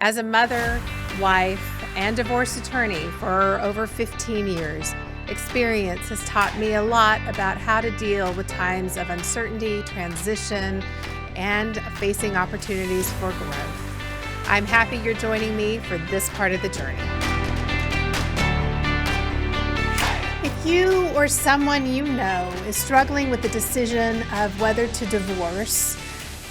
As a mother, wife, and divorce attorney for over 15 years, experience has taught me a lot about how to deal with times of uncertainty, transition, and facing opportunities for growth. I'm happy you're joining me for this part of the journey. If you or someone you know is struggling with the decision of whether to divorce,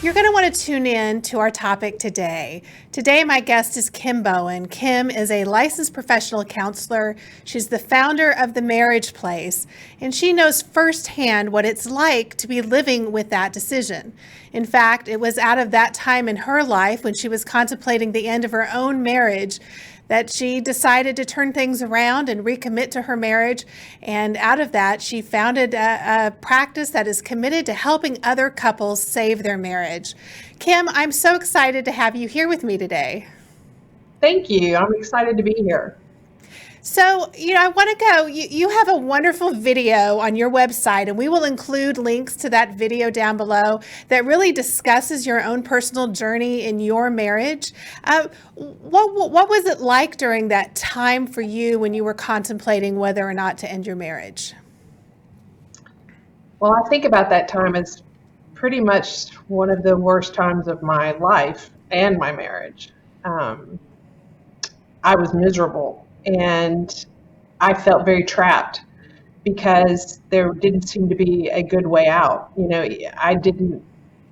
you're going to want to tune in to our topic today. Today, my guest is Kim Bowen. Kim is a licensed professional counselor. She's the founder of The Marriage Place, and she knows firsthand what it's like to be living with that decision. In fact, it was out of that time in her life when she was contemplating the end of her own marriage that she decided to turn things around and recommit to her marriage. And out of that, she founded a practice that is committed to helping other couples save their marriage. Kim, I'm so excited to have you here with me today. Thank you. I'm excited to be here. So, I want to go, you have a wonderful video on your website, and we will include links to that video down below that really discusses your own personal journey in your marriage. What was it like during that time for you when you were contemplating whether or not to end your marriage? Well, I think about that time as pretty much one of the worst times of my life and my marriage. I was miserable. And I felt very trapped because there didn't seem to be a good way out. I didn't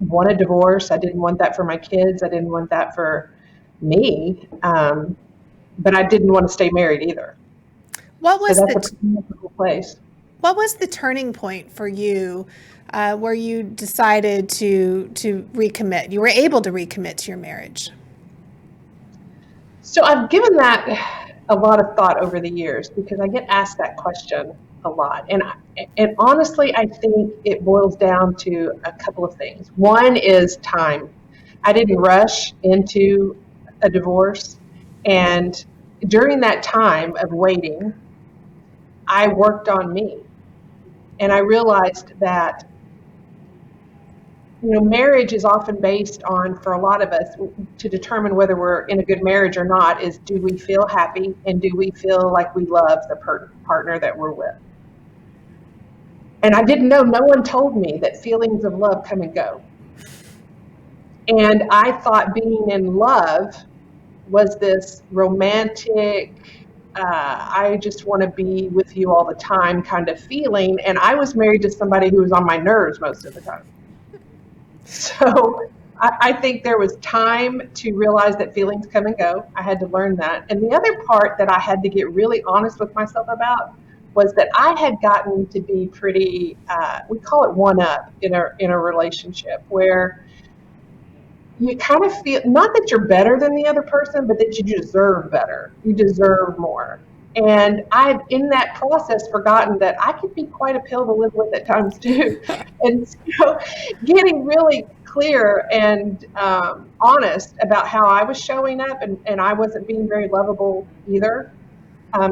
want a divorce. I didn't want that for my kids. I didn't want that for me. But I didn't want to stay married either. What was that's a difficult place. What was the turning point for you where you decided to recommit? You were able to recommit to your marriage. So I've given that a lot of thought over the years because I get asked that question a lot. And honestly, I think it boils down to a couple of things. One is time. I didn't rush into a divorce. And during that time of waiting, I worked on me. And I realized that marriage is often based on, for a lot of us, to determine whether we're in a good marriage or not, is do we feel happy and do we feel like we love the partner that we're with? And I didn't know, no one told me that feelings of love come and go. And I thought being in love was this romantic, I just want to be with you all the time kind of feeling. And I was married to somebody who was on my nerves most of the time. So I think there was time to realize that feelings come and go. I had to learn that. And the other part that I had to get really honest with myself about was that I had gotten to be pretty, we call it one up in a relationship, where you kind of feel, not that you're better than the other person, but that you deserve better. You deserve more. And I've, in that process, forgotten that I could be quite a pill to live with at times too. And so getting really clear and honest about how I was showing up and I wasn't being very lovable either,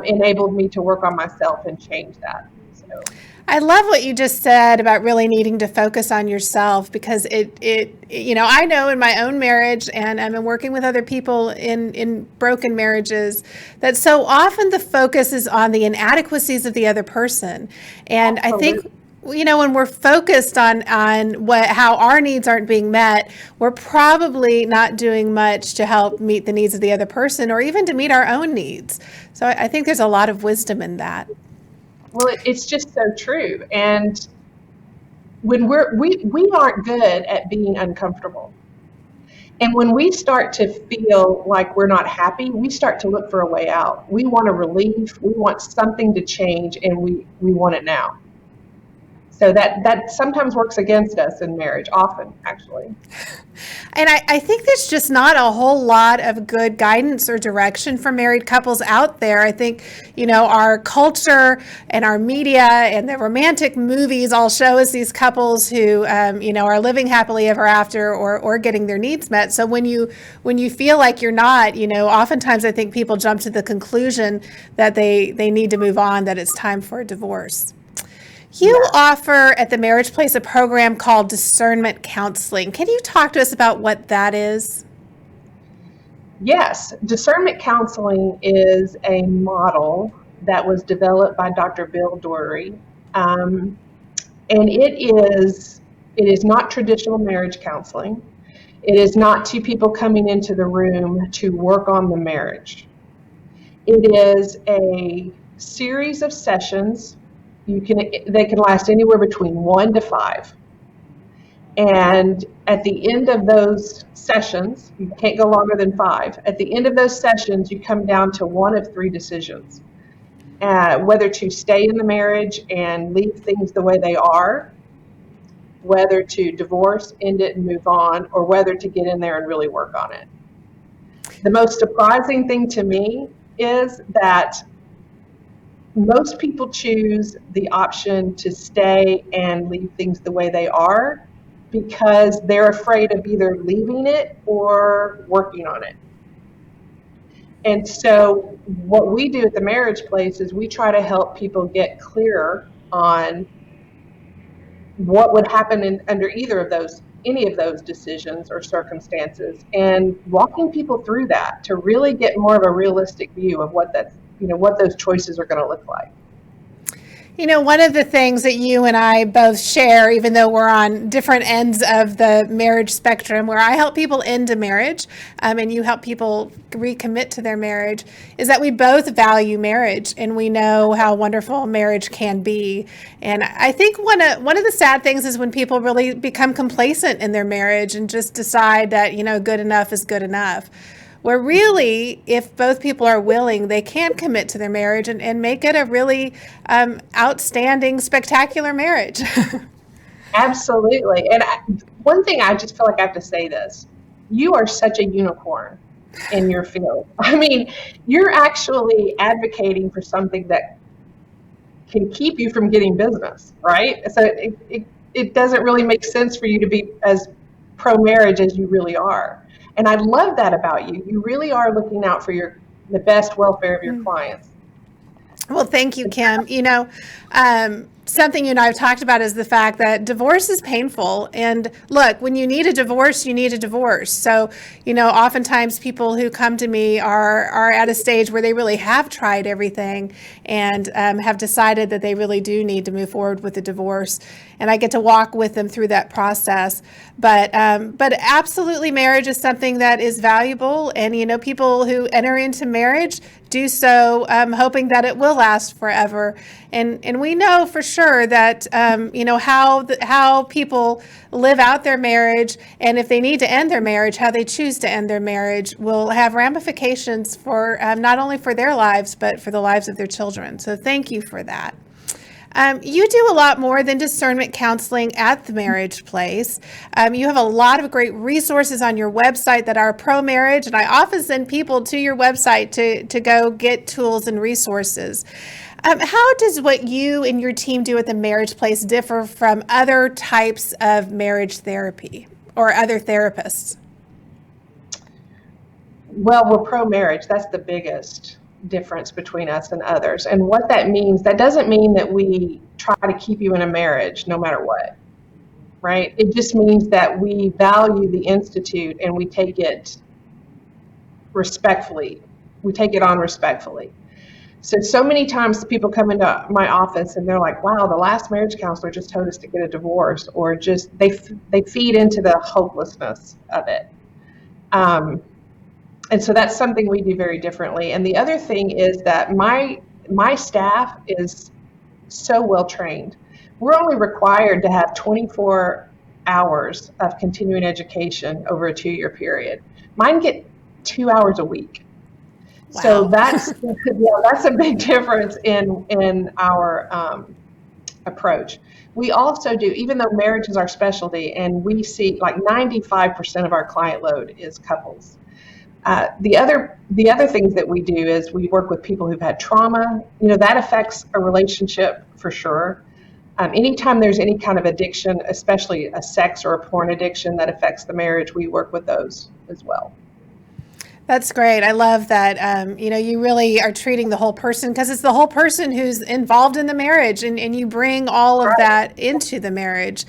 enabled me to work on myself and change that. So I love what you just said about really needing to focus on yourself, because I know in my own marriage, and I've been working with other people in broken marriages, that so often the focus is on the inadequacies of the other person. And Absolutely. I think, when we're focused on how our needs aren't being met, we're probably not doing much to help meet the needs of the other person or even to meet our own needs. So I think there's a lot of wisdom in that. Well, it's just so true. And when we aren't good at being uncomfortable. And when we start to feel like we're not happy, we start to look for a way out. We want a relief. We want something to change, and we want it now. So that sometimes works against us in marriage, often, actually. And I think there's just not a whole lot of good guidance or direction for married couples out there. I think, our culture and our media and the romantic movies all show us these couples who, are living happily ever after or getting their needs met. So when you feel like you're not, oftentimes I think people jump to the conclusion that they need to move on, that it's time for a divorce. You offer at the Marriage Place a program called Discernment Counseling. Can you talk to us about what that is? Yes, discernment counseling is a model that was developed by Dr. Bill Doherty, and it is not traditional marriage counseling. It is not two people coming into the room to work on the marriage. It is a series of sessions. They can last anywhere between 1 to 5. And at the end of those sessions, you can't go longer than 5. At the end of those sessions, you come down to one of 3 decisions. Whether to stay in the marriage and leave things the way they are, whether to divorce, end it, and move on, or whether to get in there and really work on it. The most surprising thing to me is that most people choose the option to stay and leave things the way they are because they're afraid of either leaving it or working on it. And so what we do at the Marriage Place is we try to help people get clearer on what would happen under any of those decisions or circumstances, and walking people through that to really get more of a realistic view of what those choices are going to look like. One of the things that you and I both share, even though we're on different ends of the marriage spectrum, where I help people end a marriage and you help people recommit to their marriage, is that we both value marriage and we know how wonderful marriage can be. And I think one of the sad things is when people really become complacent in their marriage and just decide that, good enough is good enough. Where really, if both people are willing, they can commit to their marriage and make it a really outstanding, spectacular marriage. Absolutely. And one thing I just feel like I have to say this. You are such a unicorn in your field. I mean, you're actually advocating for something that can keep you from getting business, right? So it doesn't really make sense for you to be as pro-marriage as you really are. And I love that about you. You really are looking out for the best welfare of your clients. Well, thank you, Kim. Something you and I have talked about is the fact that divorce is painful. And look, when you need a divorce, you need a divorce. So, oftentimes people who come to me are at a stage where they really have tried everything and have decided that they really do need to move forward with a divorce. And I get to walk with them through that process. But absolutely, marriage is something that is valuable. And, people who enter into marriage do so hoping that it will last forever. And we know for sure that, how people live out their marriage, and if they need to end their marriage, how they choose to end their marriage will have ramifications for not only for their lives, but for the lives of their children. So thank you for that. You do a lot more than discernment counseling at the Marriage Place. You have a lot of great resources on your website that are pro-marriage, and I often send people to your website to go get tools and resources. How does what you and your team do at the Marriage Place differ from other types of marriage therapy or other therapists? Well, we're pro-marriage. That's the biggest difference between us and others. And what that means, that doesn't mean that we try to keep you in a marriage no matter what, right? It just means that we value the institute and we take it respectfully. We take it on respectfully. So many times people come into my office and they're like, wow, the last marriage counselor just told us to get a divorce, or just they feed into the hopelessness of it. And so that's something we do very differently. And the other thing is that my staff is so well trained. We're only required to have 24 hours of continuing education over a 2-year period. Mine get 2 hours a week. Wow. So that's a big difference in our approach. We also do, even though marriage is our specialty, and we see like 95% of our client load is couples. The other things that we do is we work with people who've had trauma. That affects a relationship for sure. Anytime there's any kind of addiction, especially a sex or a porn addiction that affects the marriage, we work with those as well. That's great. I love that, you really are treating the whole person, because it's the whole person who's involved in the marriage, and you bring all of that into the marriage.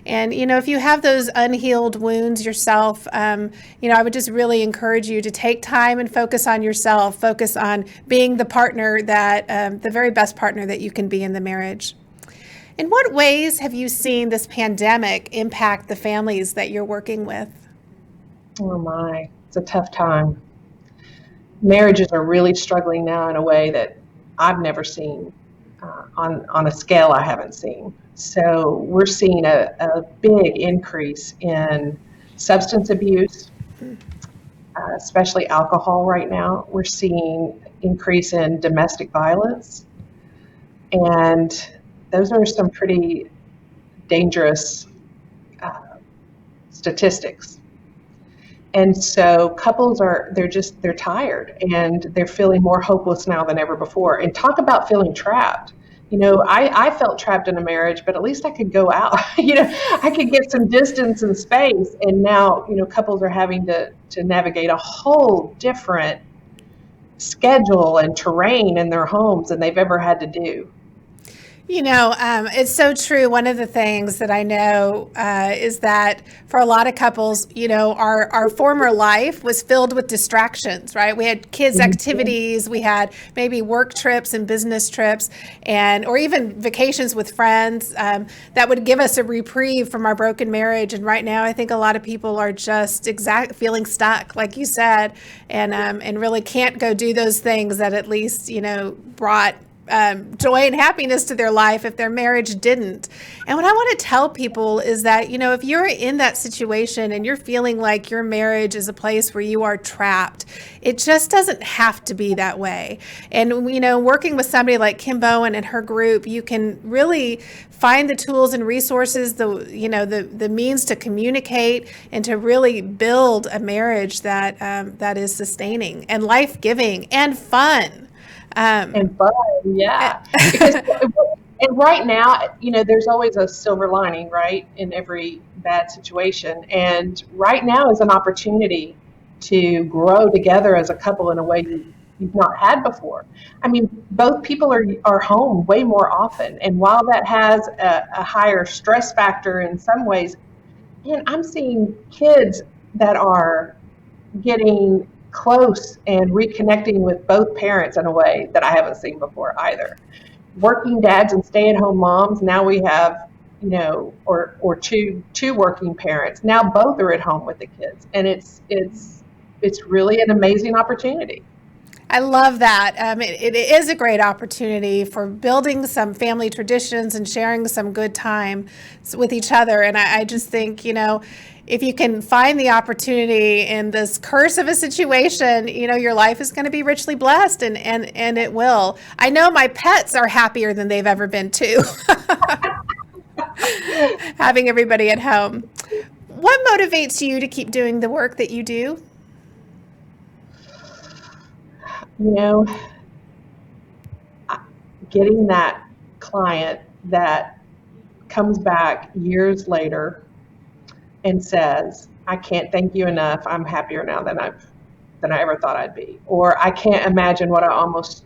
And, if you have those unhealed wounds yourself, I would just really encourage you to take time and focus on yourself, focus on being the partner the very best partner that you can be in the marriage. In what ways have you seen this pandemic impact the families that you're working with? Oh my, it's a tough time. Marriages are really struggling now in a way that I've never seen, on a scale I haven't seen. So we're seeing a big increase in substance abuse, especially alcohol right now. We're seeing increase in domestic violence, and those are some pretty dangerous statistics. And so couples they're tired, and they're feeling more hopeless now than ever before. And talk about feeling trapped. I felt trapped in a marriage, but at least I could go out. I could get some distance and space. And now, couples are having to navigate a whole different schedule and terrain in their homes than they've ever had to do. It's so true. One of the things that I know is that for a lot of couples, our former life was filled with distractions, right? We had kids' activities, we had maybe work trips and business trips, or even vacations with friends that would give us a reprieve from our broken marriage. And right now, I think a lot of people are just feeling stuck, like you said, and really can't go do those things that at least, brought joy and happiness to their life if their marriage didn't. And what I want to tell people is that, if you're in that situation and you're feeling like your marriage is a place where you are trapped, it just doesn't have to be that way. And, working with somebody like Kim Bowen and her group, you can really find the tools and resources, the means to communicate and to really build a marriage that is sustaining and life-giving and fun. And fun, yeah. And right now, there's always a silver lining, right, in every bad situation. And right now is an opportunity to grow together as a couple in a way you've not had before. I mean, both people are home way more often. And while that has a higher stress factor in some ways, man, I'm seeing kids that are getting close and reconnecting with both parents in a way that I haven't seen before either. Working dads and stay-at-home moms, now we have, or two working parents. Now both are at home with the kids, and it's really an amazing opportunity. I love that. It is a great opportunity for building some family traditions and sharing some good time with each other. And I just think, if you can find the opportunity in this curse of a situation, your life is going to be richly blessed, and it will. I know my pets are happier than they've ever been too, having everybody at home. What motivates you to keep doing the work that you do? Getting that client that comes back years later and says, I can't thank you enough. I'm happier now than I ever thought I'd be. Or I can't imagine what I almost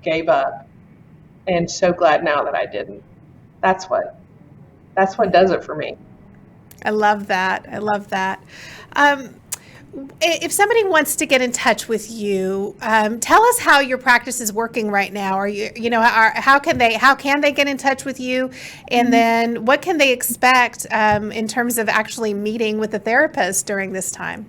gave up, and so glad now that I didn't. That's what does it for me. I love that. If somebody wants to get in touch with you, tell us how your practice is working right now. How can they get in touch with you, and then what can they expect in terms of actually meeting with a therapist during this time?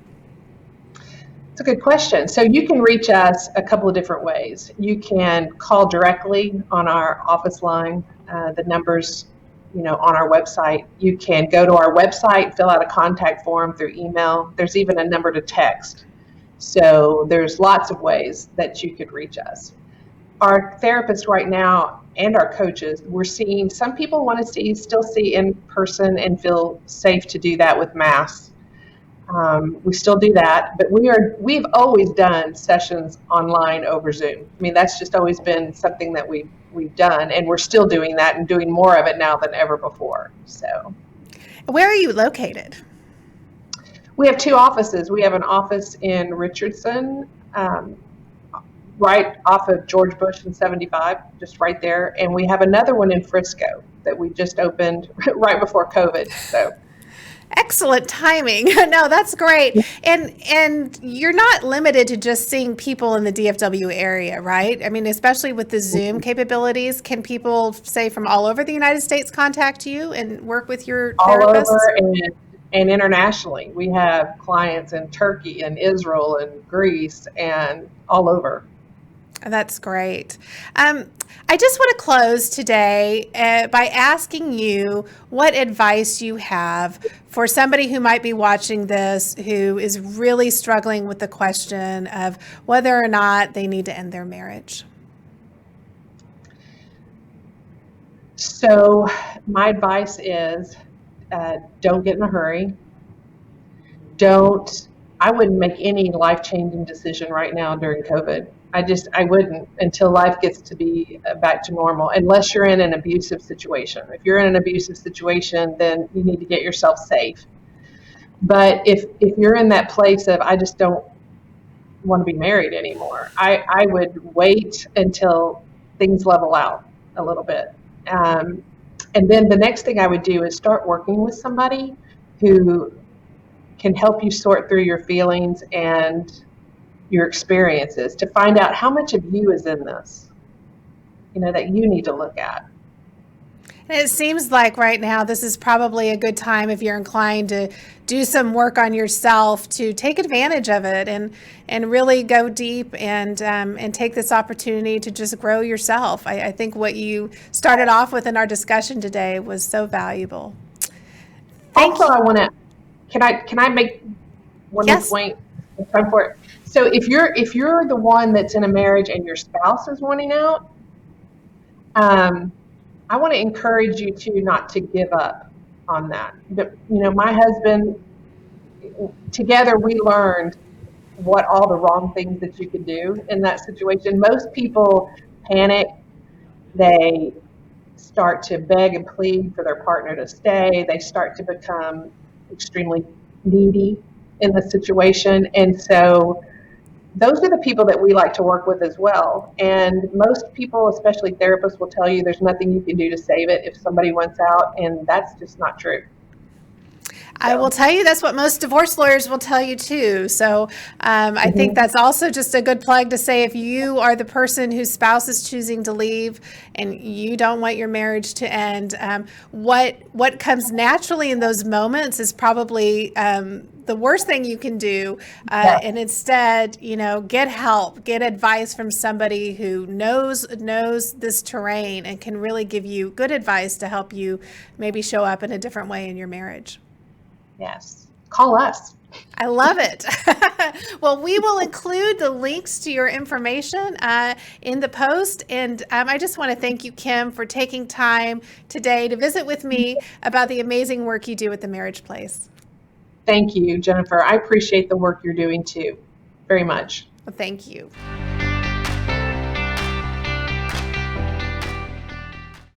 It's a good question. So you can reach us a couple of different ways. You can call directly on our office line. The numbers, on our website. You can go to our website, fill out a contact form through email. There's even a number to text. So there's lots of ways that you could reach us. Our therapists right now and our coaches, we're seeing some people want to still see in person and feel safe to do that with masks. We still do that, but we've always done sessions online over Zoom. I mean, that's just always been something that we've done, and we're still doing that and doing more of it now than ever before. So, where are you located? We have two offices. We have an office in Richardson, right off of George Bush and 75, just right there. And we have another one in Frisco that we just opened right before COVID. So excellent timing. No, that's great. And you're not limited to just seeing people in the DFW area, right? I mean, especially with the Zoom capabilities, can people, say, from all over the United States contact you and work with your all therapist? over and internationally. We have clients in Turkey and Israel and Greece and all over. That's great. I just want to close today by asking you what advice you have for somebody who might be watching this who is really struggling with the question of whether or not they need to end their marriage. So my advice is don't get in a hurry. I wouldn't make any life-changing decision right now during COVID. I wouldn't until life gets to be back to normal, unless you're in an abusive situation. If you're in an abusive situation, then you need to get yourself safe. But if you're in that place of, I just don't want to be married anymore, I would wait until things level out a little bit. And then the next thing I would do is start working with somebody who can help you sort through your feelings and your experiences to find out how much of you is in this, that you need to look at. And it seems like right now this is probably a good time, if you're inclined to do some work on yourself, to take advantage of it and really go deep and take this opportunity to just grow yourself. I think what you started off with in our discussion today was so valuable. Also, can I make one more point? Time for it. So if you're the one that's in a marriage and your spouse is wanting out, I want to encourage you not to give up on that. But, my husband, together we learned what all the wrong things that you could do in that situation. Most people panic. They start to beg and plead for their partner to stay. They start to become extremely needy in the situation. And so those are the people that we like to work with as well. And most people, especially therapists, will tell you there's nothing you can do to save it if somebody wants out, and that's just not true. I will tell you that's what most divorce lawyers will tell you too. So I think that's also just a good plug to say, if you are the person whose spouse is choosing to leave and you don't want your marriage to end, what comes naturally in those moments is probably the worst thing you can do. And instead, get help, get advice from somebody who knows this terrain and can really give you good advice to help you maybe show up in a different way in your marriage. Yes. Call us. I love it. Well, we will include the links to your information in the post. And I just want to thank you, Kim, for taking time today to visit with me about the amazing work you do at the Marriage Place. Thank you, Jennifer. I appreciate the work you're doing too, very much. Well, thank you.